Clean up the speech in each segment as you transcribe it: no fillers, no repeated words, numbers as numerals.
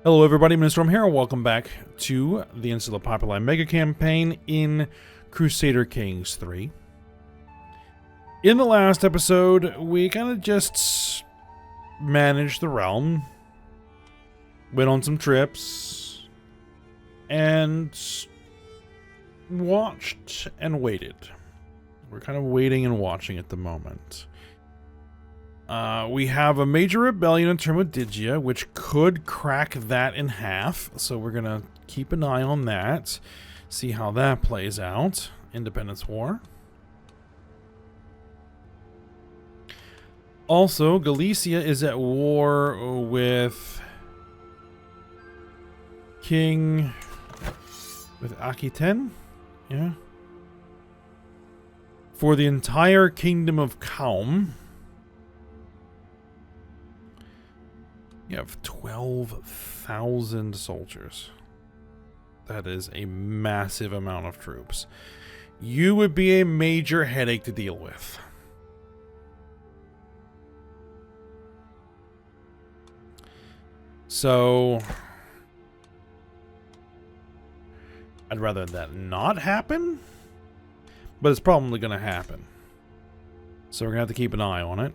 Hello everybody, Storm here, welcome back to the Insula Populi Megacampaign in Crusader Kings 3. In the last episode, we kind of just managed the realm, went on some trips, and watched and waited. We're kind of waiting and watching at the moment. We have a major rebellion in Termodigia, which could crack that in half. So we're going to keep an eye on that. See how that plays out. Independence War. Also, Galicia is at war with Aquitaine. Yeah. For the entire kingdom of Kaum. You have 12,000 soldiers. That is a massive amount of troops. You would be a major headache to deal with. So, I'd rather that not happen, but it's probably going to happen. So we're going to have to keep an eye on it.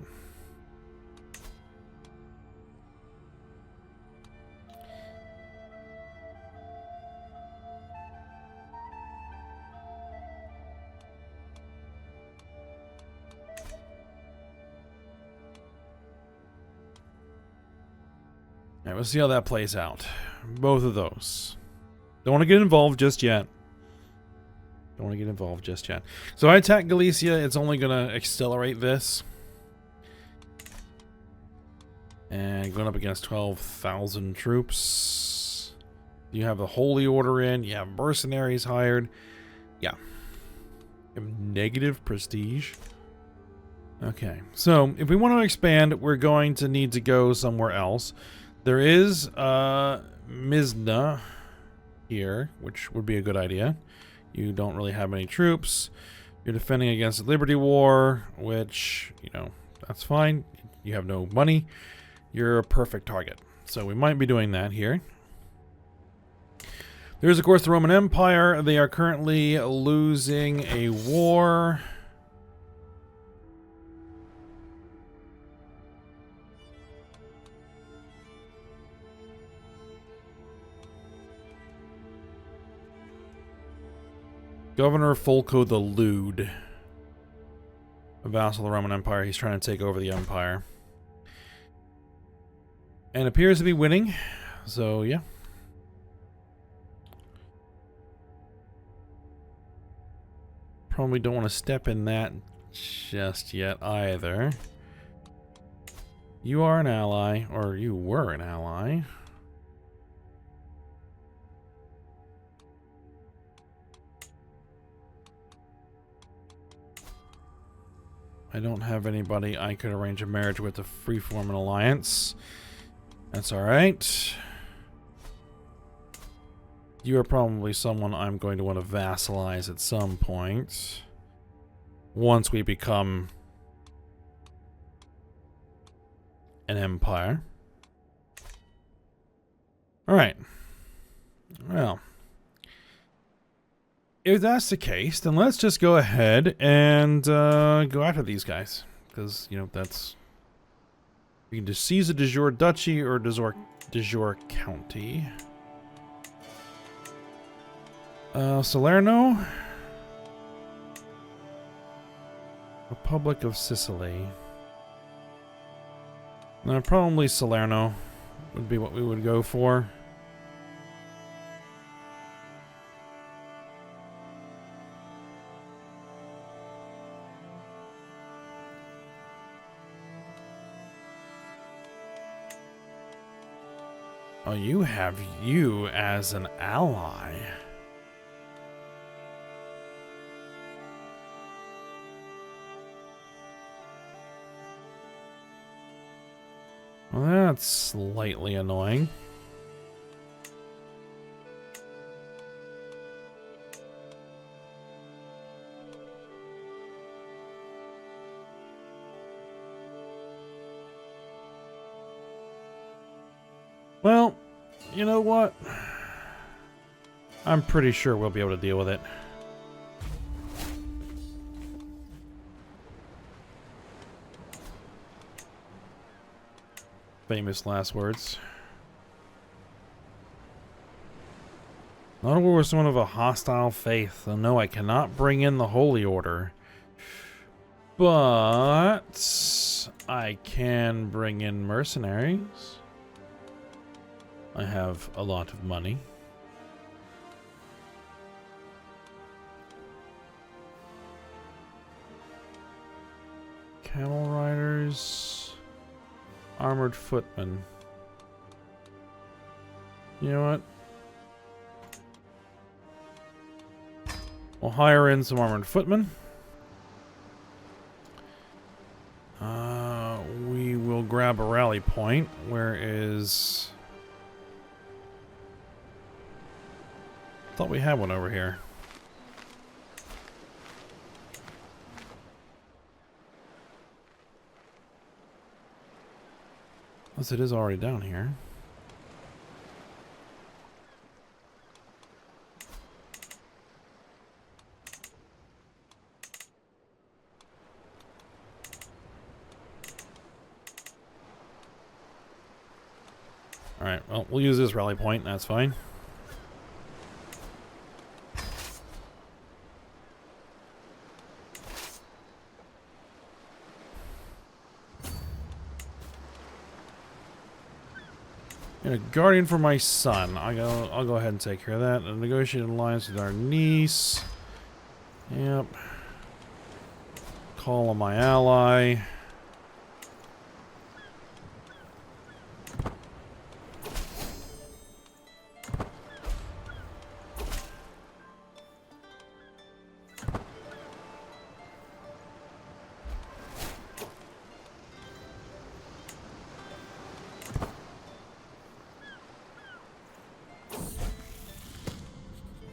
Alright, we'll see how that plays out. Both of those. Don't want to get involved just yet. So I attack Galicia. It's only going to accelerate this. And going up against 12,000 troops. You have the Holy Order in. You have mercenaries hired. Yeah. You have negative prestige. Okay. So if we want to expand, we're going to need to go somewhere else. There is Mizna here, which would be a good idea. You don't really have any troops. You're defending against the Liberty War, which, you know, that's fine. You have no money. You're a perfect target. So we might be doing that here. There's, of course, the Roman Empire. They are currently losing a war. Governor Folco the Lewd, a vassal of the Roman Empire. He's trying to take over the empire. And appears to be winning. So, yeah. Probably don't want to step in that just yet either. You are an ally, or you were an ally. I don't have anybody I could arrange a marriage with to freeform an alliance. That's alright. You are probably someone I'm going to want to vassalize at some point. Once we become an empire. Alright. Well. If that's the case, then let's just go ahead and go after these guys. Because, you know, that's... We can just seize a de jure duchy or de jure county. Salerno. Republic of Sicily. Probably Salerno would be what we would go for. Oh, you have you as an ally. Well, that's slightly annoying. you know what? I'm pretty sure we'll be able to deal with it. Famous last words. Not a war with someone of a hostile faith. So no, I cannot bring in the Holy Order. But I can bring in mercenaries. I have a lot of money. Camel riders. Armored footmen. You know what? We'll hire in some armored footmen. We will grab a rally point. Where is... Thought we had one over here. Unless it is already down here. Alright, well, we'll use this rally point, that's fine. And a guardian for my son. I'll go ahead and take care of that. A negotiated alliance with our niece. Yep. Call on my ally.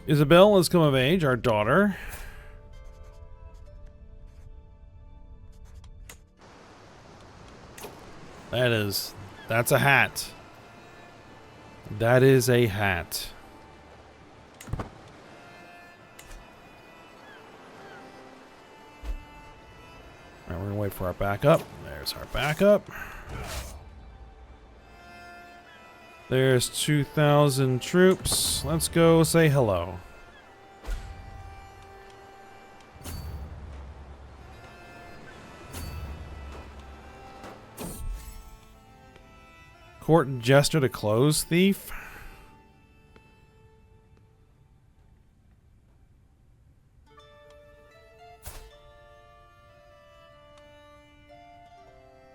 Isabel has come of age, our daughter. That's a hat. That is a hat. Alright, we're gonna wait for our backup. There's our backup. There's 2,000 troops. Let's go say hello. Court jester to close thief.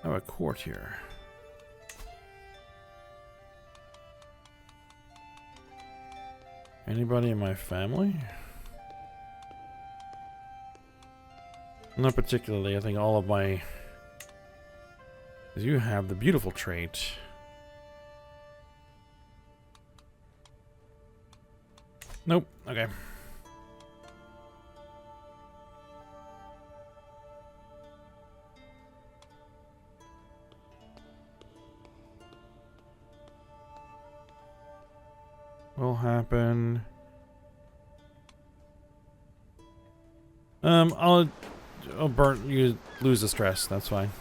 I have a court here. Anybody in my family? Not particularly. I think all of my... You have the beautiful trait. Nope. Okay. Will happen. I'll burn you, lose the stress. That's fine.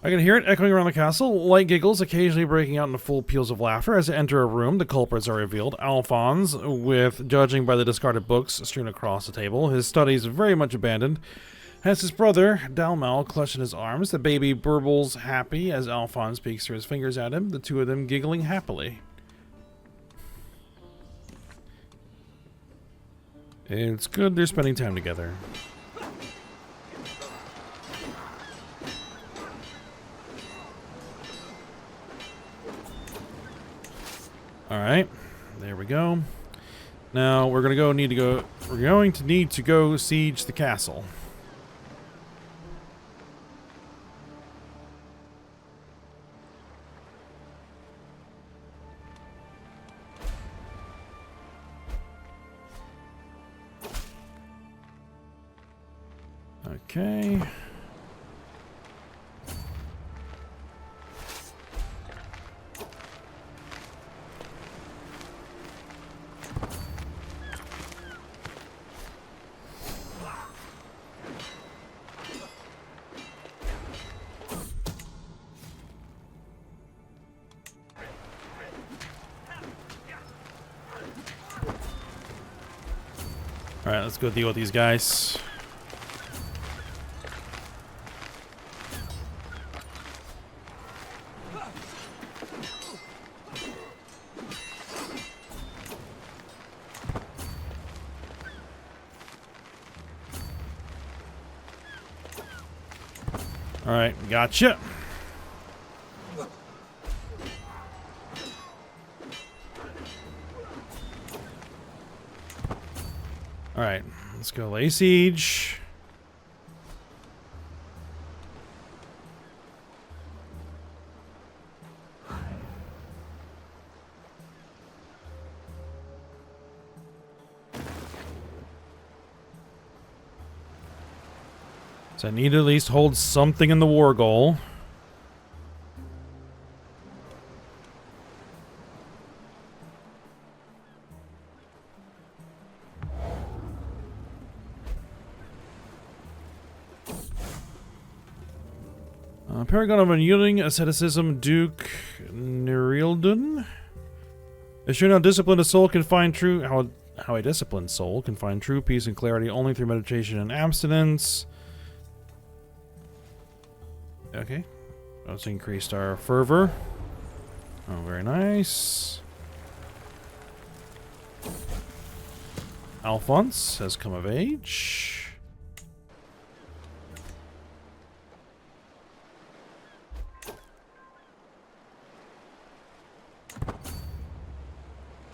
I can hear it echoing around the castle, light giggles occasionally breaking out into full peals of laughter. As I enter a room, the culprits are revealed. Alphonse, with, judging by the discarded books strewn across the table, his studies very much abandoned, has his brother, Dalmal, clutched in his arms. The baby burbles happy as Alphonse peeks through his fingers at him, the two of them giggling happily. It's good they're spending time together. Alright, there we go. Now we're going to need to go siege the castle. Okay. Alright, let's go deal with these guys. Alright, gotcha. Alright, let's go lay siege. So I need to at least hold something in the war goal. Paragon of Unyielding Asceticism, Duke Nerildun. As sure how disciplined a soul can find true... How a disciplined soul can find true peace and clarity only through meditation and abstinence. Okay. Let's increase our fervor. Oh, very nice. Alphonse has come of age.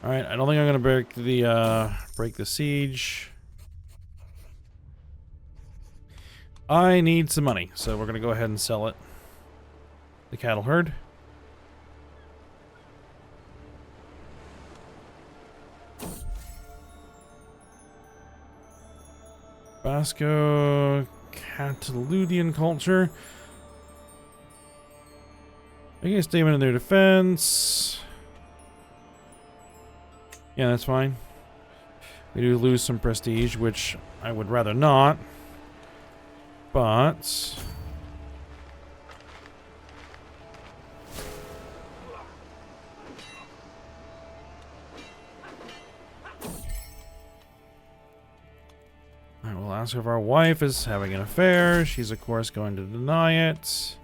Alright, I don't think I'm gonna break the siege. I need some money, so we're gonna go ahead and sell it. The cattle herd. Basco Cataludian culture. Making a statement in their defense. Yeah, that's fine. We do lose some prestige, which I would rather not. But... I will ask if our wife is having an affair. She's, of course, going to deny it.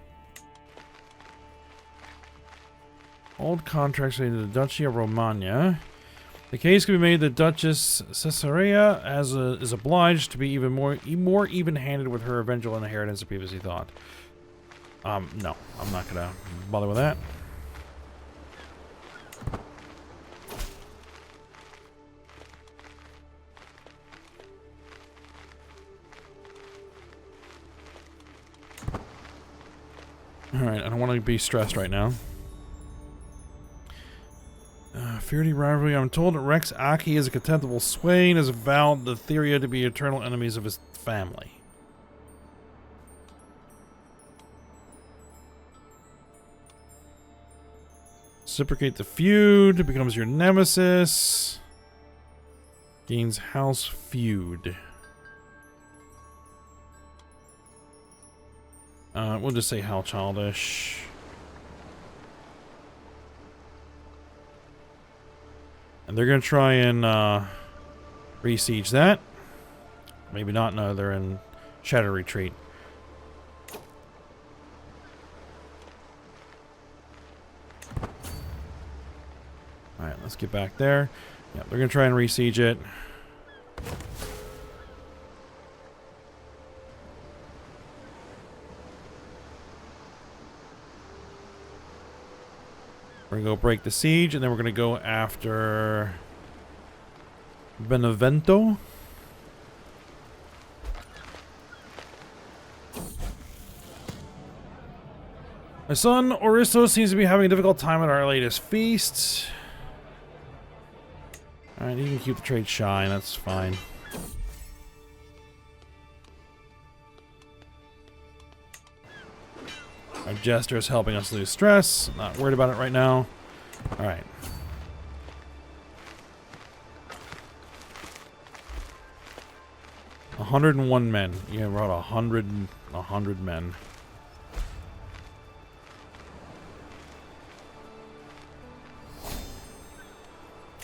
Old contracts related to the Duchy of Romagna. The case can be made that Duchess Caesarea is obliged to be even more even-handed with her eventual inheritance than previously thought. No, I'm not gonna bother with that. Alright, I don't want to be stressed right now. Fierity rivalry. I'm told that Rex Aki is a contemptible swain, has vowed the Theria to be eternal enemies of his family. Reciprocate the feud, becomes your nemesis. Gains house feud. We'll just say how childish. And they're going to try and re-siege that. Maybe not. No, they're in shadow retreat. Alright, let's get back there. Yeah, they're going to try and re-siege it. We're going to go break the siege, and then we're going to go after Benevento. My son, Oristo, seems to be having a difficult time at our latest feast. Alright, you can keep the trade shy, that's fine. Our jester is helping us lose stress. Not worried about it right now. Alright. $101 men. You brought 100 men.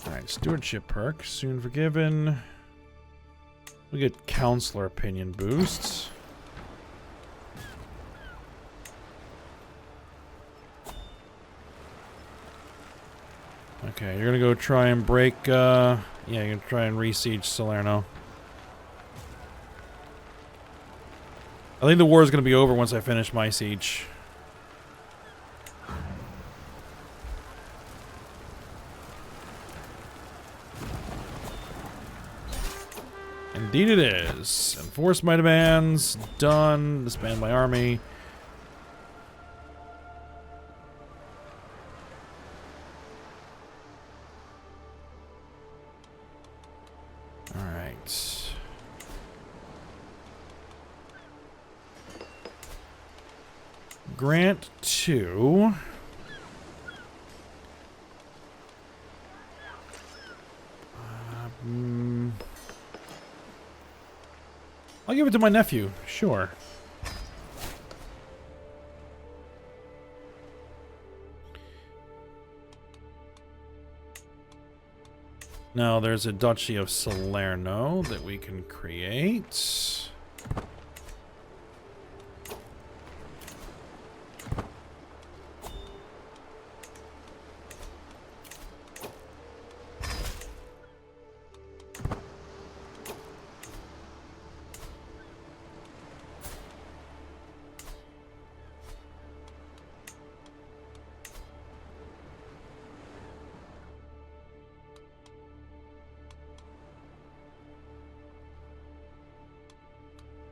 Alright, stewardship perk. Soon forgiven. We get counselor opinion boosts. Okay, you're gonna go try and break, yeah, you're gonna try and re-siege Salerno. I think the war is gonna be over once I finish my siege. Indeed it is. Enforce my demands. Done. Disband my army. Alright. Grant 2. I'll give it to my nephew, sure. Now there's a Duchy of Salerno that we can create.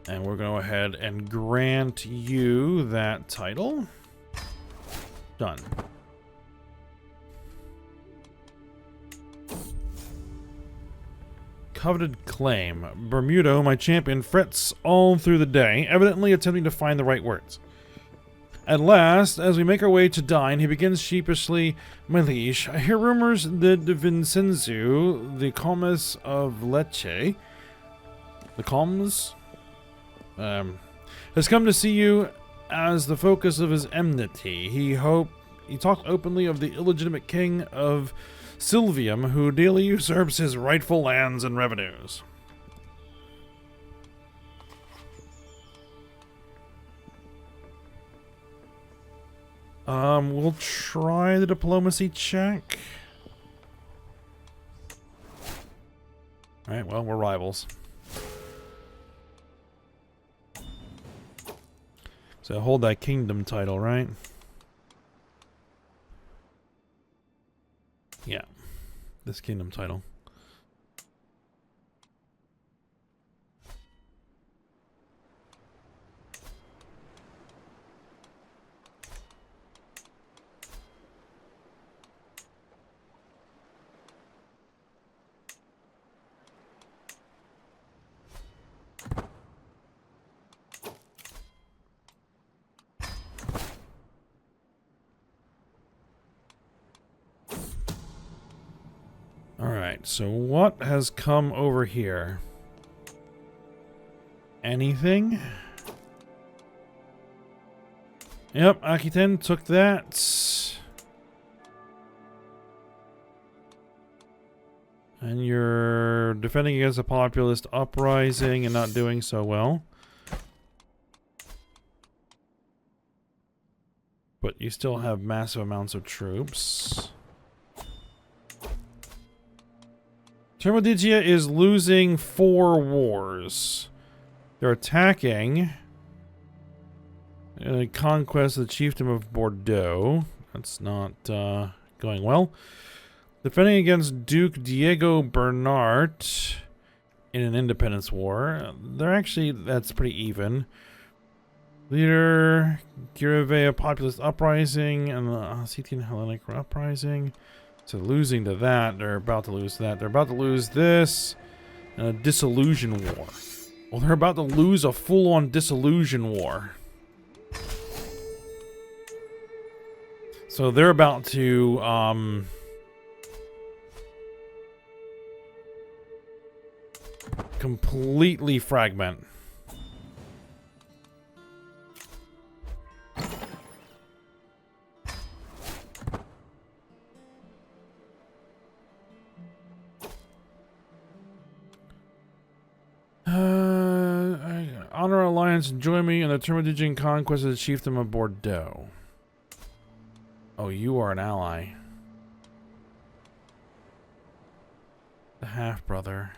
And we're going to go ahead and grant you that title. Done. Coveted claim. Bermudo, my champion, frets all through the day, evidently attempting to find the right words. At last, as we make our way to dine, he begins sheepishly, "My liege, I hear rumors that Vincenzo, the Comes of Lecce, the Comes, has come to see you as the focus of his enmity. He talked openly of the illegitimate king of Silvium, who daily usurps his rightful lands and revenues." We'll try the diplomacy check. Alright, well, we're rivals. So hold that kingdom title, right? Yeah. This kingdom title. Alright, so what has come over here? Anything? Yep, Akiten took that. And you're defending against a populist uprising and not doing so well. But you still have massive amounts of troops. Termodigia is losing 4 wars. They're attacking. Conquest of the chiefdom of Bordeaux. That's not going well. Defending against Duke Diego Bernard in an independence war. They're actually, that's pretty even. Leader, Girivea populist uprising, and the Ossetian Hellenic uprising. So losing to that, they're about to lose that. They're about to lose this, and a disillusion war. Well, they're about to lose a full-on disillusion war. So they're about to completely fragment. Honor Alliance and join me in the Termodigian conquest of the chiefdom of Bordeaux. Oh, you are an ally. The half-brother.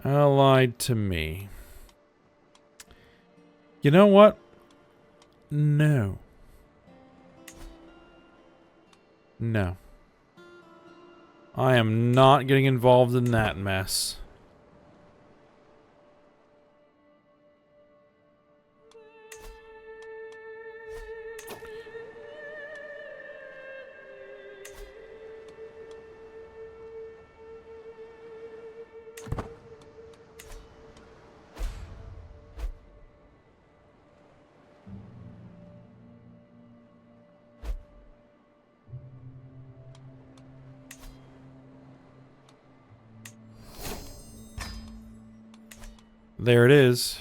Allied to me. You know what? No. No. I am not getting involved in that mess. There it is.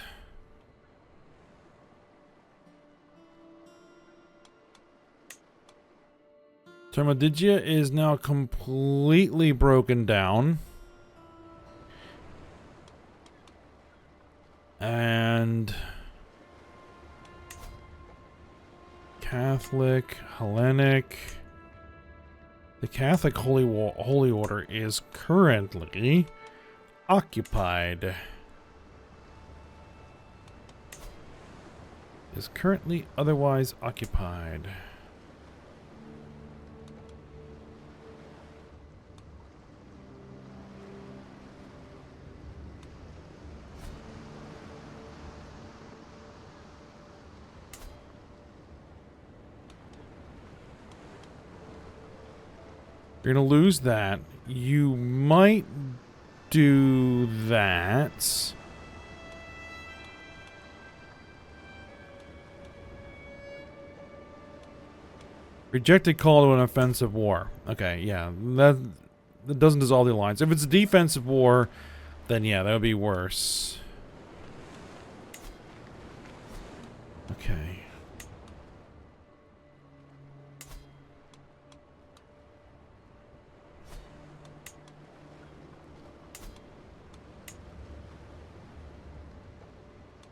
Termodigia is now completely broken down. And Catholic, Hellenic. The Catholic Holy Order is currently occupied. Is currently otherwise occupied. You're gonna lose that. You might do that. Rejected call to an offensive war. Okay, yeah. That doesn't dissolve the alliance. If it's a defensive war, then yeah, that would be worse. Okay.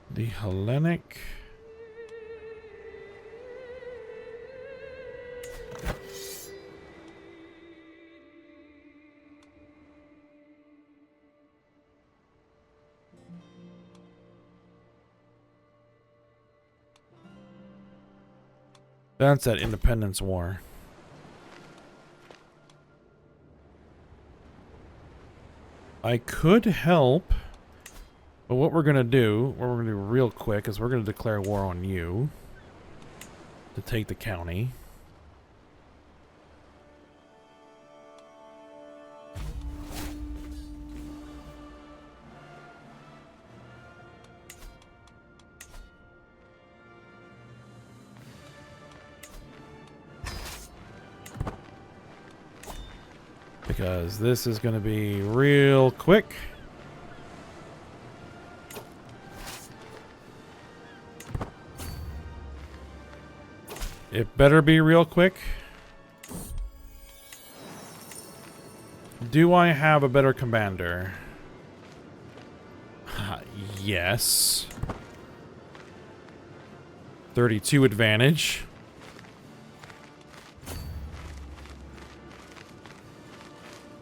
The Hellenic. That's that independence war. I could help, but what we're going to do, real quick, is we're going to declare war on you to take the county. Because this is going to be real quick. It better be real quick. Do I have a better commander? Yes. 32 advantage.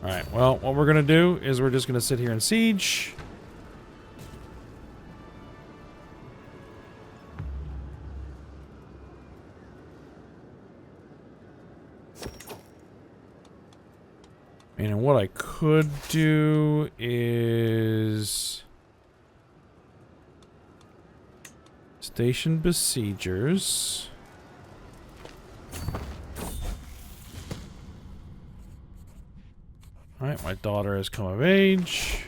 Alright, well, what we're going to do is we're just going to sit here and siege. And what I could do is station besiegers. Alright, my daughter has come of age.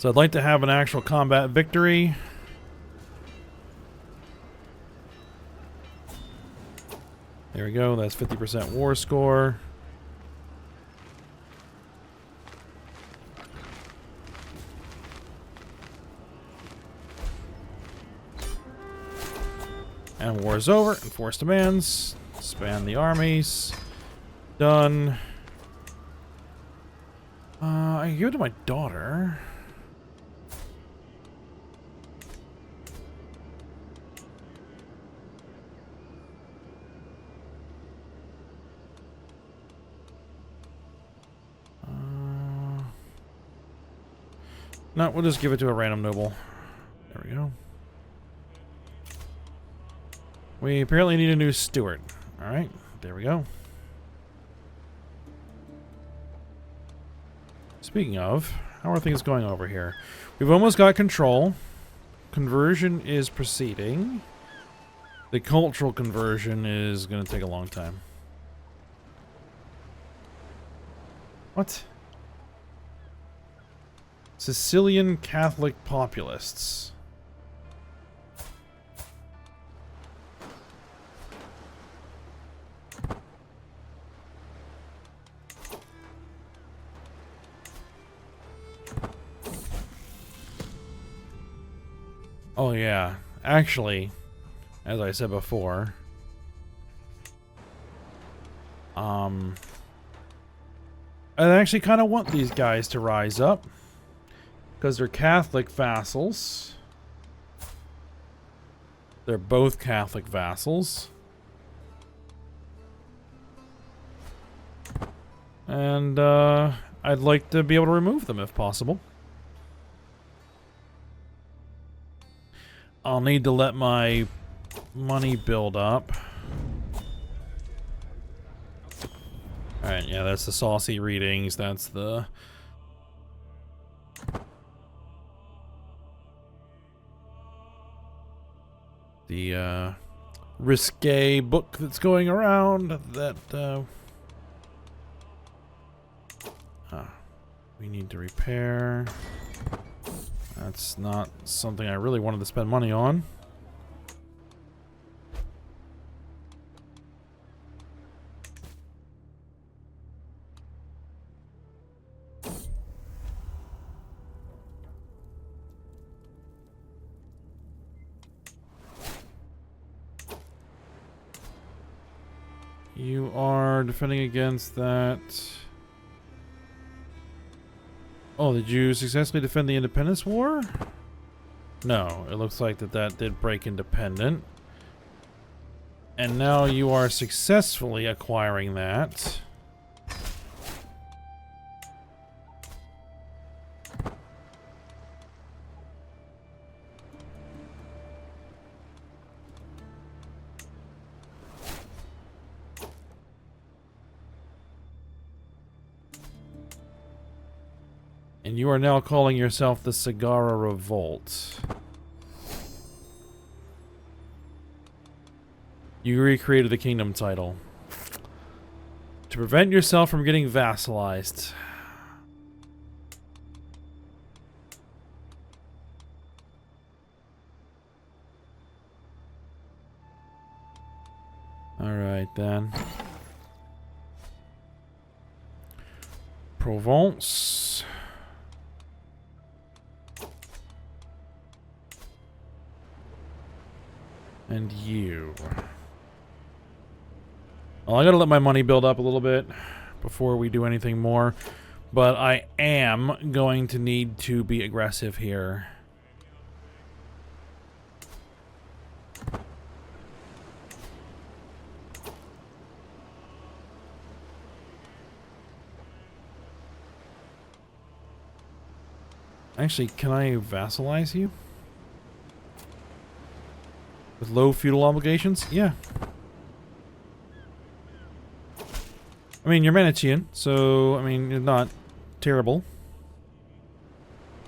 So I'd like to have an actual combat victory. There we go. That's 50% war score. And war is over. Enforce demands. Expand the armies. Done. I can give it to my daughter. No, we'll just give it to a random noble. There we go. We apparently need a new steward. Alright, there we go. Speaking of, how are things going over here? We've almost got control. Conversion is proceeding. The cultural conversion is going to take a long time. What? Sicilian Catholic populists. Oh yeah, actually, as I said before, I actually kind of want these guys to rise up because they're Catholic vassals. They're both Catholic vassals. And I'd like to be able to remove them if possible. I'll need to let my money build up. Alright, yeah, that's the saucy readings. That's the... risque book that's going around that, we need to repair. That's not something I really wanted to spend money on. You are defending against that. Oh, did you successfully defend the Independence War? No, it looks like that did break independent. And now you are successfully acquiring that. And you are now calling yourself the Sagara Revolt. You recreated the kingdom title to prevent yourself from getting vassalized. Alright then. Provence. And you. Well, I gotta let my money build up a little bit before we do anything more. But I am going to need to be aggressive here. Actually, can I vassalize you? With low feudal obligations? Yeah. I mean, you're Manichean, so, I mean, you're not terrible.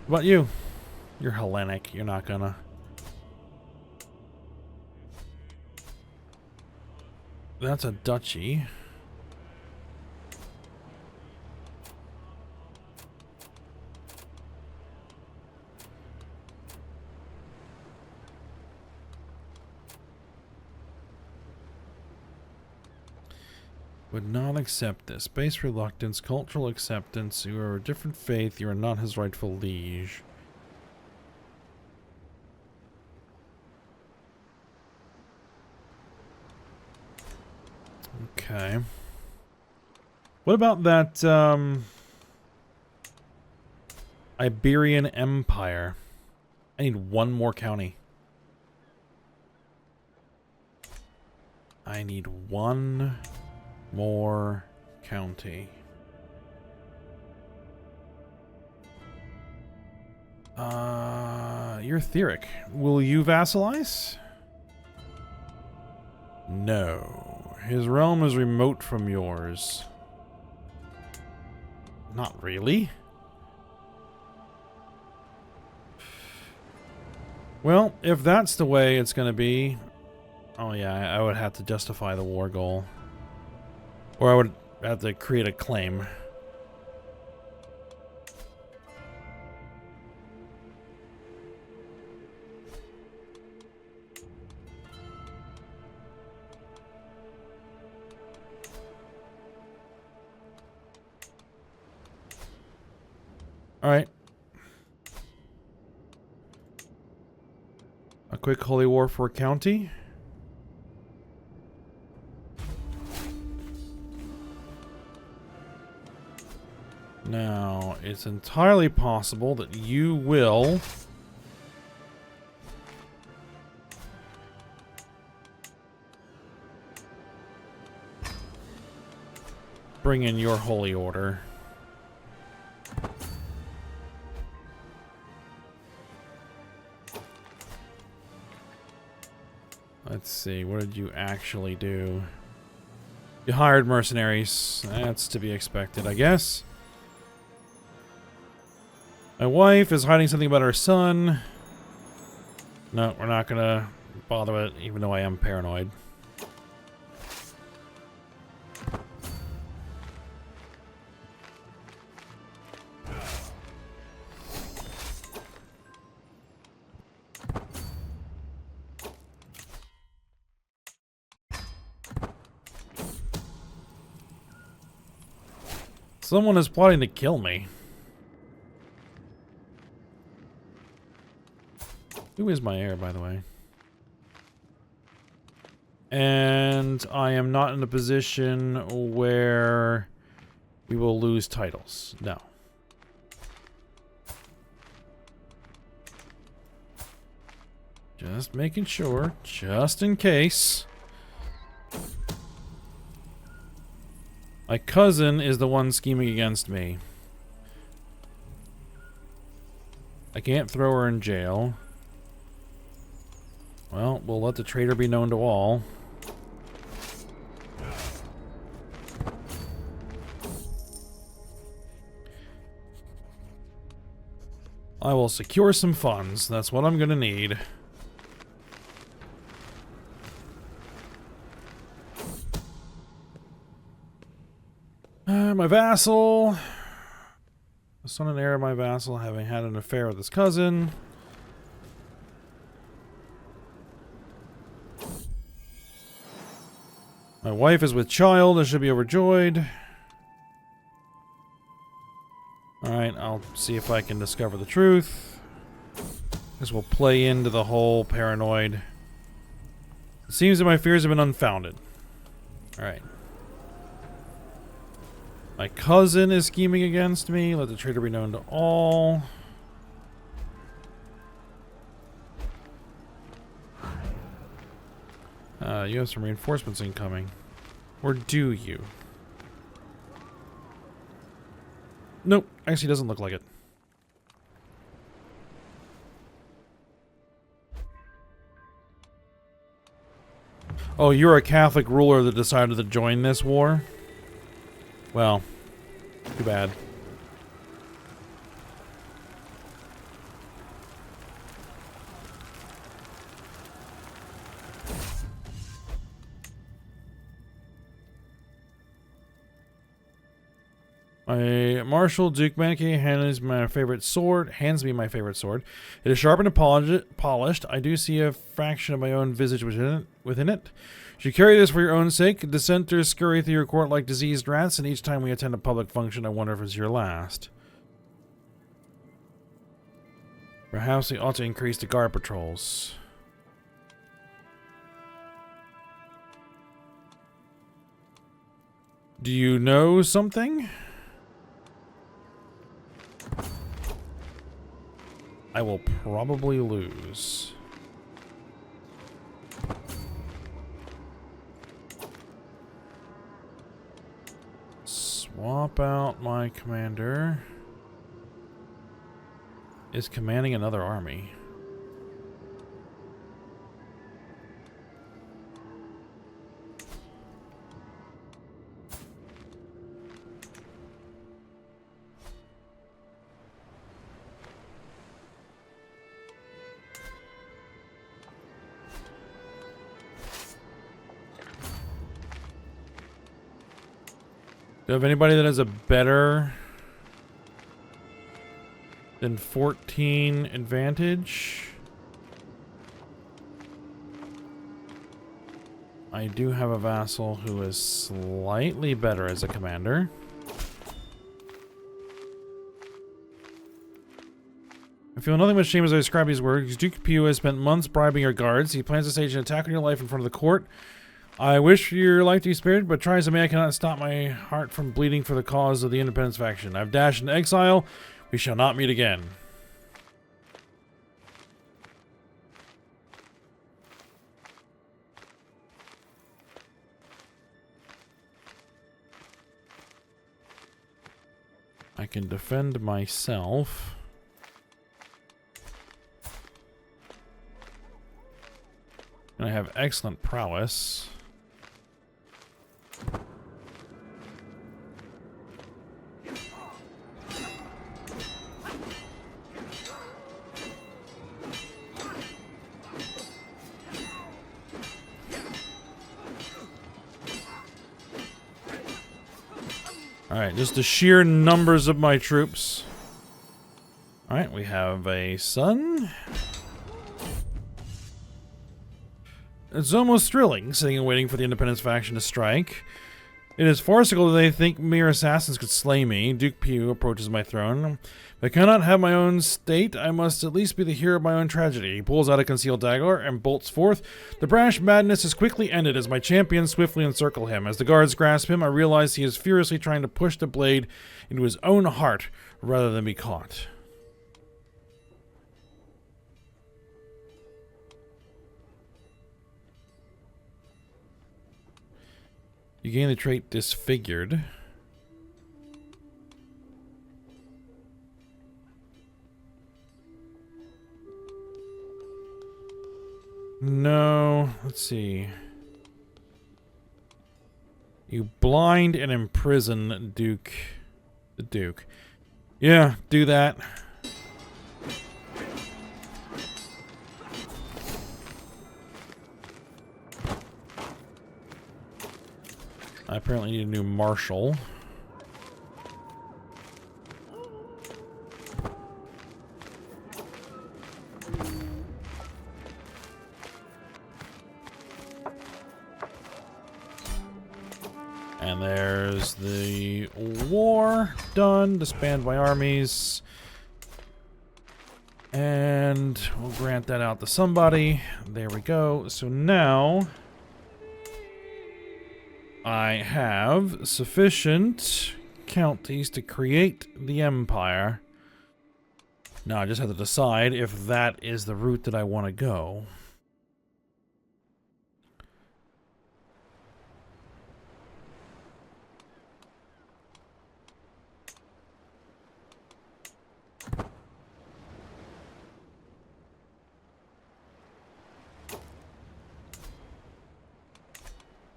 What about you? You're Hellenic. You're not gonna... That's a duchy. Would not accept this. Base reluctance, cultural acceptance. You are a different faith. You are not his rightful liege. Okay. What about that, Iberian Empire? I need one more county. I need one more county. You're Theric. Will you vassalize? No. His realm is remote from yours. Not really. Well, if that's the way it's gonna be... Oh yeah, I would have to justify the war goal. Or I would have to create a claim. Alright. A quick holy war for a county. Now, it's entirely possible that you will bring in your holy order. Let's see, what did you actually do? You hired mercenaries. That's to be expected, I guess. My wife is hiding something about her son. No, we're not gonna bother with it, even though I am paranoid. Someone is plotting to kill me. Who is my heir, by the way? And I am not in a position where we will lose titles. No. Just making sure, just in case. My cousin is the one scheming against me. I can't throw her in jail. Well, we'll let the traitor be known to all. I will secure some funds. That's what I'm gonna need. My vassal. The son and heir of my vassal having had an affair with his cousin. My wife is with child and should be overjoyed. Alright, I'll see if I can discover the truth. This will play into the whole paranoid. It seems that my fears have been unfounded. Alright. My cousin is scheming against me. Let the traitor be known to all. You have some reinforcements incoming. Or do you? Nope, actually doesn't look like it. Oh, you're a Catholic ruler that decided to join this war? Well, too bad. A Marshal Duke Mankey hands me my favorite sword. It is sharpened and polished. I do see a fraction of my own visage within it. You carry this for your own sake. Dissenters scurry through your court like diseased rats, and each time we attend a public function, I wonder if it's your last. Perhaps we ought to increase the guard patrols. Do you know something? I will probably lose. Swap out my commander. Is commanding another army. Do you have anybody that has a better than 14 advantage? I do have a vassal who is slightly better as a commander. I feel nothing but shame as I describe these words. Duke Pugh has spent months bribing your guards. He plans to stage an attack on your life in front of the court. I wish your life to be spared, but try as I may, I cannot stop my heart from bleeding for the cause of the independence faction. I've dashed into exile. We shall not meet again. I can defend myself. And I have excellent prowess. Alright, just the sheer numbers of my troops. Alright, we have a son. It's almost thrilling, sitting and waiting for the independence faction to strike. It is farcical that they think mere assassins could slay me. Duke Pugh approaches my throne. If I cannot have my own state, I must at least be the hero of my own tragedy. He pulls out a concealed dagger and bolts forth. The brash madness is quickly ended as my champions swiftly encircle him. As the guards grasp him, I realize he is furiously trying to push the blade into his own heart rather than be caught. You gain the trait Disfigured. No, let's see. You blind and imprison the Duke. Yeah, do that. I apparently need a new marshal. And there's the war done. Disband my armies. And we'll grant that out to somebody. There we go. So now I have sufficient counties to create the empire. Now I just have to decide if that is the route that I want to go.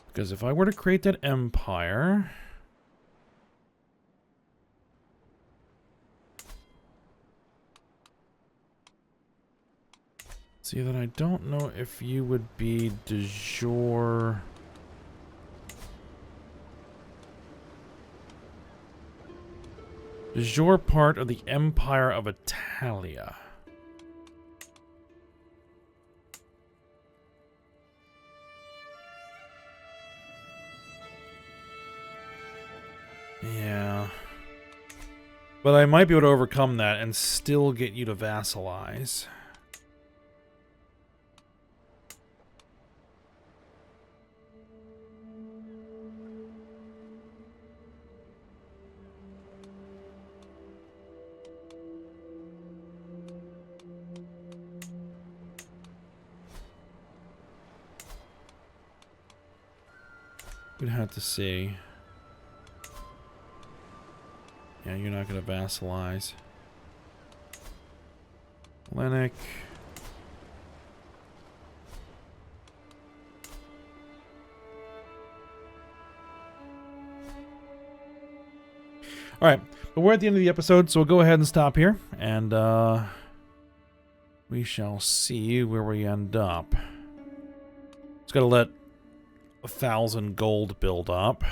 Because if I were to create that empire, see that I don't know if you would be de jure. De jure part of the Empire of Italia. Yeah. But I might be able to overcome that and still get you to vassalize. We'd have to see. Yeah, you're not going to vassalize. Hellenic. Alright, but we're at the end of the episode, so we'll go ahead and stop here. And we shall see where we end up. Just got to let 1,000 gold build up.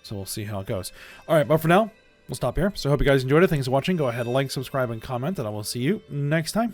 So we'll see how it goes. Alright, but for now, we'll stop here. So I hope you guys enjoyed it. Thanks for watching. Go ahead and like, subscribe, and comment, and I will see you next time.